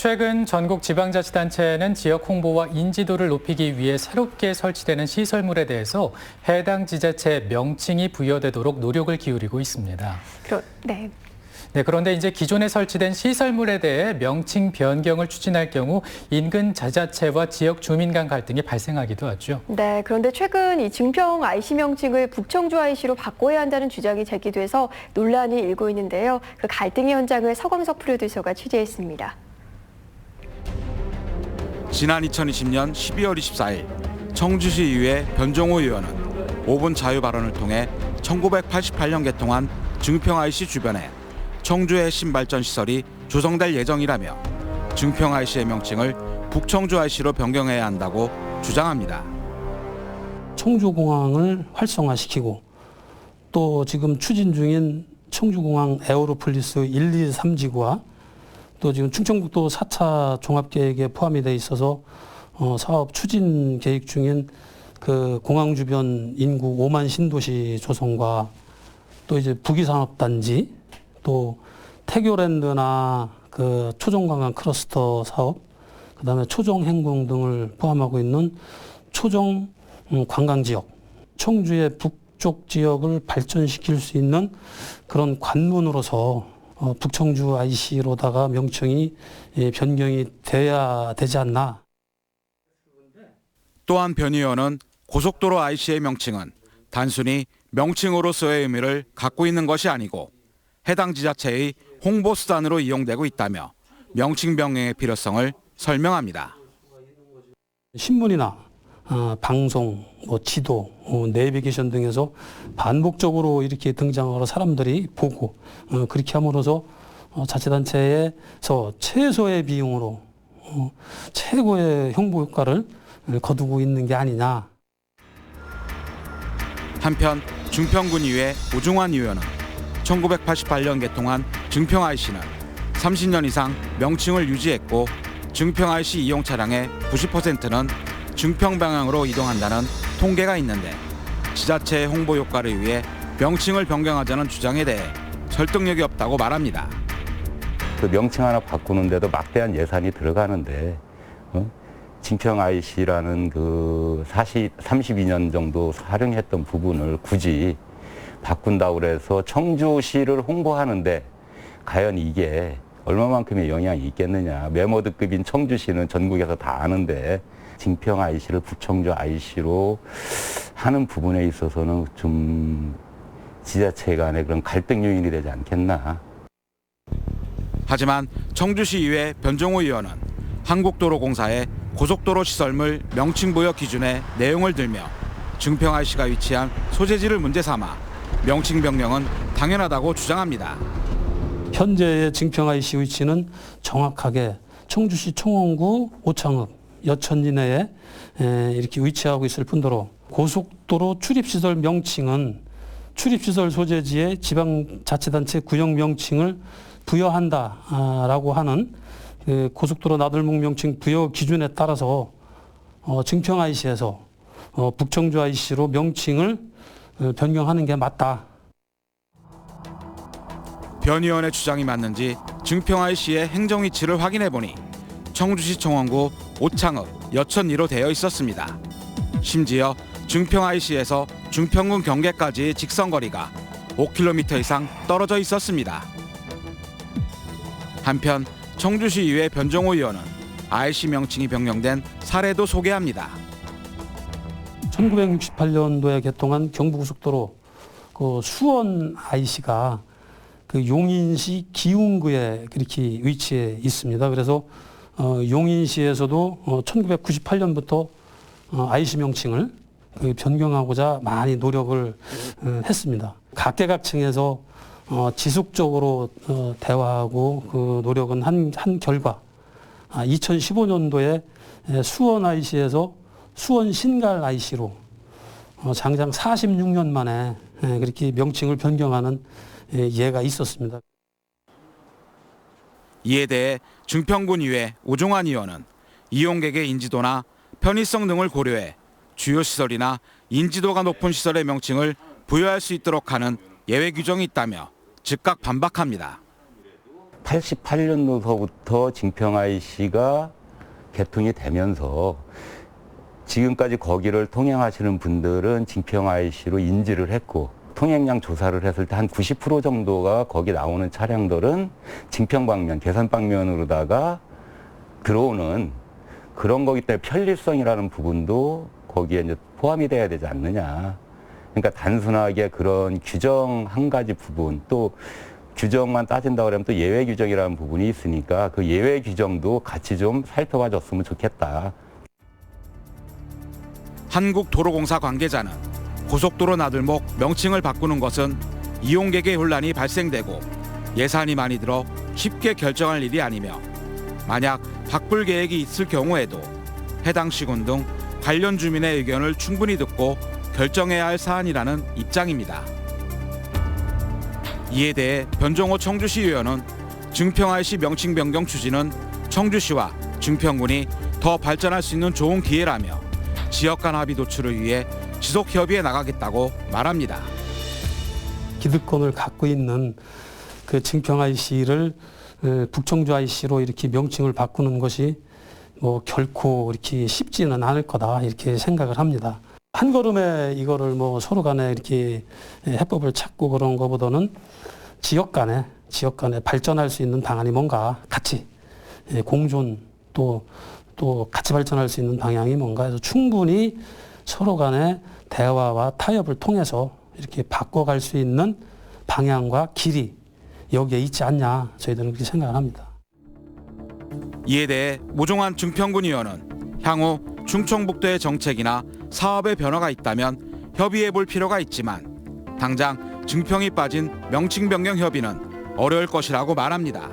최근 전국 지방자치단체는 지역 홍보와 인지도를 높이기 위해 새롭게 설치되는 시설물에 대해서 해당 지자체 명칭이 부여되도록 노력을 기울이고 있습니다. 그런데 이제 기존에 설치된 시설물에 대해 명칭 변경을 추진할 경우 인근 지자체와 지역 주민 간 갈등이 발생하기도 하죠. 네, 그런데 최근 이 증평 IC 명칭을 북청주 IC로 바꿔야 한다는 주장이 제기돼서 논란이 일고 있는데요. 그 갈등의 현장을 서광석 프로듀서가 취재했습니다. 지난 2020년 12월 24일 청주시의회 변종호 의원은 5분 자유 발언을 통해 1988년 개통한 증평 IC 주변에 청주 핵심 발전 시설이 조성될 예정이라며 증평 IC의 명칭을 북청주 IC로 변경해야 한다고 주장합니다. 청주공항을 활성화시키고 또 지금 추진 중인 청주공항 에어로폴리스 1, 2, 3지구와 또 지금 충청북도 4차 종합계획에 포함이 돼 있어서 사업 추진 계획 중인 그 공항 주변 인구 5만 신도시 조성과 또 이제 부기산업단지 또 태교랜드나 그 초정관광 클러스터 사업, 그다음에 초정행궁 등을 포함하고 있는 초정 관광지역, 청주의 북쪽 지역을 발전시킬 수 있는 그런 관문으로서 북청주 IC로다가 명칭이 변경이 돼야 되지 않나. 또한 변 의원은 고속도로 IC의 명칭은 단순히 명칭으로서의 의미를 갖고 있는 것이 아니고 해당 지자체의 홍보 수단으로 이용되고 있다며 명칭 변경의 필요성을 설명합니다. 신문이나 방송, 지도, 내비게이션 등에서 반복적으로 이렇게 등장하러 사람들이 보고 그렇게 함으로써 자치단체에서 최소의 비용으로 최고의 홍보 효과를 거두고 있는 게 아니냐. 한편 증평군의회 오중환 의원은 1988년 개통한 증평 IC는 30년 이상 명칭을 유지했고 증평 IC 이용 차량의 90%는 증평 방향으로 이동한다는 통계가 있는데 지자체의 홍보 효과를 위해 명칭을 변경하자는 주장에 대해 설득력이 없다고 말합니다. 그 명칭 하나 바꾸는데도 막대한 예산이 들어가는데 증평 IC라는 그 32년 정도 활용했던 부분을 굳이 바꾼다고 그래서 청주시를 홍보하는데 과연 이게 얼마만큼의 영향이 있겠느냐. 메모드급인 청주시는 전국에서 다 아는데 증평 IC를 북청주 IC로 하는 부분에 있어서는 좀 지자체 간의 그런 갈등 요인이 되지 않겠나. 하지만 청주시의회 변종호 의원은 한국도로공사의 고속도로 시설물 명칭 부여 기준의 내용을 들며 증평 IC가 위치한 소재지를 문제 삼아 명칭 변경은 당연하다고 주장합니다. 현재의 증평 IC 위치는 정확하게 청주시 청원구 오창읍 여천 이내에 이렇게 위치하고 있을 뿐더러 고속도로 출입시설 명칭은 출입시설 소재지에 지방자치단체 구역 명칭을 부여한다라고 하는 그 고속도로 나들목 명칭 부여 기준에 따라서 증평 IC에서 북청주 IC로 명칭을 변경하는 게 맞다. 변 의원의 주장이 맞는지 증평 IC의 행정 위치를 확인해 보니 청주시 청원구 오창읍 여천 2로 되어 있었습니다. 심지어 증평 IC에서 중평군 경계까지의 직선거리가 5km 이상 떨어져 있었습니다. 한편 청주시의회 변종호 의원은 IC 명칭이 변경된 사례도 소개합니다. 1968년도에 개통한 경부고속도로 그 수원 IC가 그 용인시 기흥구에 그렇게 위치해 있습니다. 그래서 용인시에서도 1998년부터 IC 명칭을 변경하고자 많이 노력을 했습니다. 각계각층에서 지속적으로 대화하고 그 노력은 한 결과 2015년도에 수원 IC에서 수원 신갈 IC로 장장 46년 만에 그렇게 명칭을 변경하는 예가 있었습니다. 이에 대해 증평군의회 오중환 의원은 이용객의 인지도나 편의성 등을 고려해 주요 시설이나 인지도가 높은 시설의 명칭을 부여할 수 있도록 하는 예외 규정이 있다며 즉각 반박합니다. 88년도서부터 증평 IC가 개통이 되면서 지금까지 거기를 통행하시는 분들은 증평 IC로 인지를 했고 통행량 조사를 했을 때 한 90% 정도가 거기 나오는 차량들은 증평 방면, 계산 방면으로다가 들어오는 그런 거기 때문에 편리성이라는 부분도 거기에 이제 포함이 돼야 되지 않느냐. 그러니까 단순하게 그런 규정 한 가지 부분 또 규정만 따진다 그러면 또 예외 규정이라는 부분이 있으니까 그 예외 규정도 같이 좀 살펴봐 줬으면 좋겠다. 한국도로공사 관계자는 고속도로 나들목 명칭을 바꾸는 것은 이용객의 혼란이 발생되고 예산이 많이 들어 쉽게 결정할 일이 아니며 만약 바꿀 계획이 있을 경우에도 해당 시군 등 관련 주민의 의견을 충분히 듣고 결정해야 할 사안이라는 입장입니다. 이에 대해 변종호 청주시 의원은 증평 IC 명칭 변경 추진은 청주시와 증평군이 더 발전할 수 있는 좋은 기회라며 지역 간 합의 도출을 위해 지속 협의해 나가겠다고 말합니다. 기득권을 갖고 있는 그 증평 IC를 북청주 IC로 이렇게 명칭을 바꾸는 것이 뭐 결코 이렇게 쉽지는 않을 거다 이렇게 생각을 합니다. 한 걸음에 이거를 뭐 서로 간에 이렇게 해법을 찾고 그런 것보다는 지역 간에 발전할 수 있는 방안이 뭔가 같이 공존 또 같이 발전할 수 있는 방향이 뭔가 해서 충분히 서로 간의 대화와 타협을 통해서 이렇게 바꿔갈 수 있는 방향과 길이 여기에 있지 않냐 저희들은 그렇게 생각을 합니다. 이에 대해 모종환 증평군 의원은 향후 충청북도의 정책이나 사업의 변화가 있다면 협의해 볼 필요가 있지만 당장 증평이 빠진 명칭 변경 협의는 어려울 것이라고 말합니다.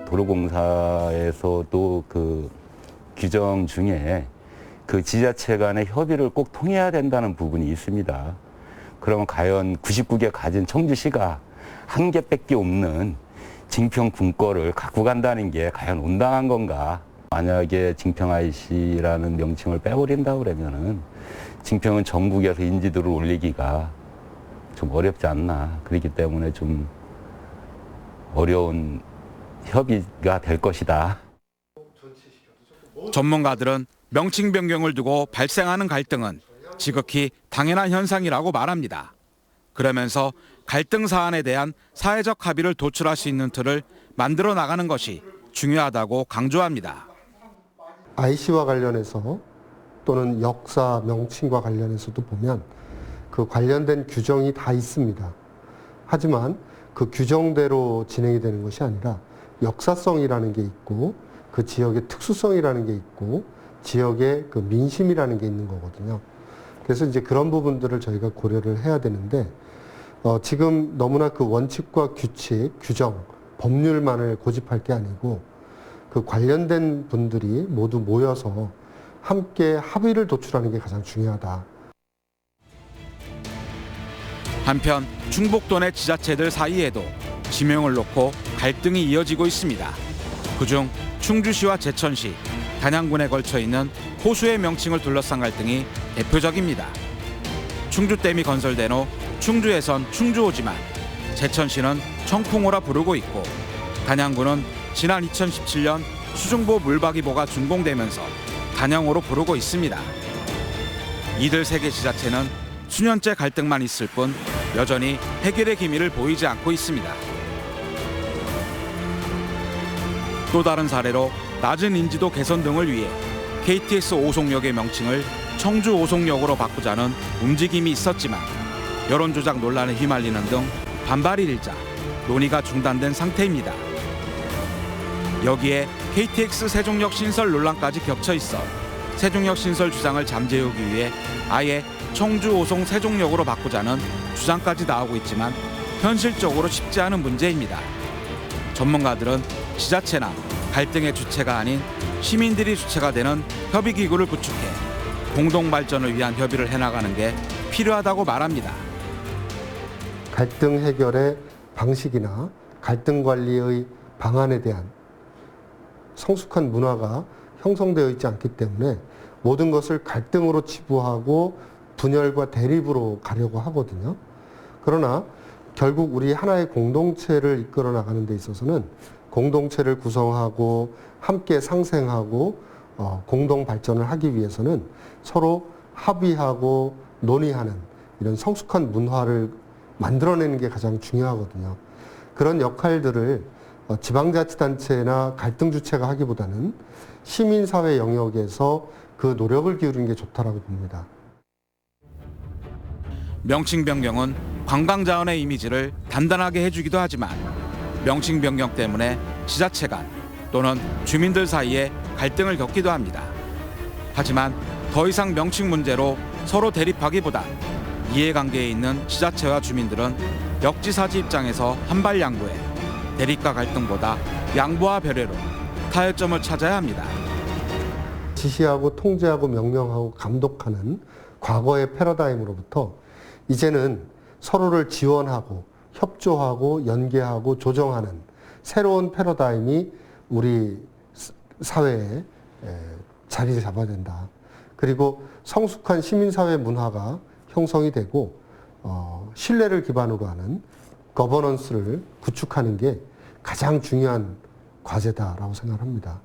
도로공사에서도 그 규정 중에 그 지자체 간의 협의를 꼭 통해야 된다는 부분이 있습니다. 그러면 과연 99개 가진 청주시가 한 개밖에 없는 증평 군거를 갖고 간다는 게 과연 온당한 건가? 만약에 증평 IC라는 명칭을 빼버린다 그러면은 증평은 전국에서 인지도를 올리기가 좀 어렵지 않나. 그렇기 때문에 좀 어려운 협의가 될 것이다. 전문가들은 명칭 변경을 두고 발생하는 갈등은 지극히 당연한 현상이라고 말합니다. 그러면서 갈등 사안에 대한 사회적 합의를 도출할 수 있는 틀을 만들어 나가는 것이 중요하다고 강조합니다. IC와 관련해서 또는 역사 명칭과 관련해서도 보면 그 관련된 규정이 다 있습니다. 하지만 그 규정대로 진행이 되는 것이 아니라 역사성이라는 게 있고 그 지역의 특수성이라는 게 있고 지역의 그 민심이라는 게 있는 거거든요. 그래서 이제 그런 부분들을 저희가 고려를 해야 되는데 지금 너무나 그 원칙과 규칙, 규정, 법률만을 고집할 게 아니고 그 관련된 분들이 모두 모여서 함께 합의를 도출하는 게 가장 중요하다. 한편 충북도 내 지자체들 사이에도 지명을 놓고 갈등이 이어지고 있습니다. 그중 충주시와 제천시, 단양군에 걸쳐 있는 호수의 명칭을 둘러싼 갈등이 대표적입니다. 충주댐이 건설된 후 충주에선 충주호지만 제천시는 청풍호라 부르고 있고 단양군은 지난 2017년 수중보 물박이보가 준공되면서 단양호로 부르고 있습니다. 이들 세 개 지자체는 수년째 갈등만 있을 뿐 여전히 해결의 기미를 보이지 않고 있습니다. 또 다른 사례로 낮은 인지도 개선 등을 위해 KTX 오송역의 명칭을 청주 오송역으로 바꾸자는 움직임이 있었지만 여론조작 논란에 휘말리는 등 반발이 일자 논의가 중단된 상태입니다. 여기에 KTX 세종역 신설 논란까지 겹쳐 있어 세종역 신설 주장을 잠재우기 위해 아예 청주 오송 세종역으로 바꾸자는 주장까지 나오고 있지만 현실적으로 쉽지 않은 문제입니다. 전문가들은 지자체나 갈등의 주체가 아닌 시민들이 주체가 되는 협의기구를 구축해 공동 발전을 위한 협의를 해나가는 게 필요하다고 말합니다. 갈등 해결의 방식이나 갈등 관리의 방안에 대한 성숙한 문화가 형성되어 있지 않기 때문에 모든 것을 갈등으로 치부하고 분열과 대립으로 가려고 하거든요. 그러나 결국 우리 하나의 공동체를 이끌어 나가는 데 있어서는 공동체를 구성하고 함께 상생하고 공동 발전을 하기 위해서는 서로 합의하고 논의하는 이런 성숙한 문화를 만들어내는 게 가장 중요하거든요. 그런 역할들을 지방자치단체나 갈등 주체가 하기보다는 시민사회 영역에서 그 노력을 기울이는 게 좋다라고 봅니다. 명칭 변경은 관광자원의 이미지를 단단하게 해주기도 하지만 명칭 변경 때문에 지자체 간 또는 주민들 사이에 갈등을 겪기도 합니다. 하지만 더 이상 명칭 문제로 서로 대립하기보단 이해관계에 있는 지자체와 주민들은 역지사지 입장에서 한발 양보해 대립과 갈등보다 양보와 배려로 타협점을 찾아야 합니다. 지시하고 통제하고 명령하고 감독하는 과거의 패러다임으로부터 이제는 서로를 지원하고 협조하고 연계하고 조정하는 새로운 패러다임이 우리 사회에 자리를 잡아야 된다. 그리고 성숙한 시민사회 문화가 형성이 되고 신뢰를 기반으로 하는 거버넌스를 구축하는 게 가장 중요한 과제다라고 생각합니다.